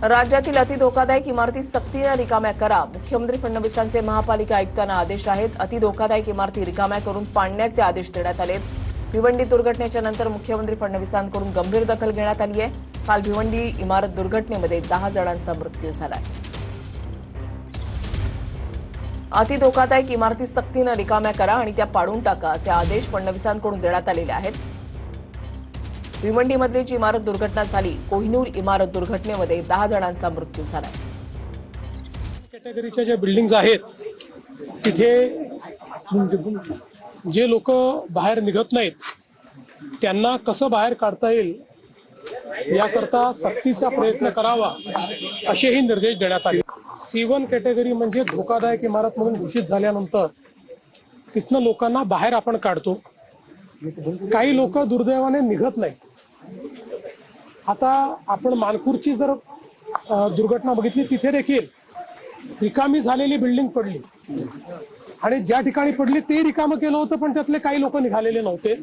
राज्यातील अतिधोकादायक इमारती सक्तीने रिकाम्या करा. मुख्यमंत्री फडणवीसांचे महापालिका आयुक्तांना आदेश आहेत. अतिधोकादायक इमारती रिकाम्या करून पाडण्याचे आदेश देण्यात आलेत. भिवंडी दुर्घटनेच्या नंतर मुख्यमंत्री फडणवीसांकडून गंभीर दखल घेण्यात आली आहे. काल भिवंडी इमारत दुर्घटनेमध्ये 10 जणांचा मृत्यू झाला. अतिधोकादायक इमारती सक्तीने रिकाम्या करा आणि त्या पाडून टाका असे आदेश फडणवीसांकडून देण्यात आलेले आहेत. भिवंडीमधली जी इमारत दुर्घटना झाली, कोहिनूर इमारत दुर्घटनेमध्ये 10 जणांचा मृत्यू झाला. कॅटेगरीच्या ज्या बिल्डिंग्स आहेत तिथे जे लोक बाहेर निघत नाहीत त्यांना कसं बाहेर काढता येईल याकरता सक्तीचा प्रयत्न करावा असेही निर्देश देण्यात आले. C1 कॅटेगरी म्हणजे धोकादायक इमारत म्हणून घोषित झाल्यानंतर तिथनं लोकांना बाहेर आपण काढतो. काही लोक दुर्दैवाने निघत नाहीत. आता आपण मानखुर्दची जर दुर्घटना बघितली तिथे देखील रिकामी झालेली बिल्डिंग पडली आणि ज्या ठिकाणी पडली ते रिकामं केलं होतं पण त्यातले काही लोक निघालेले नव्हते.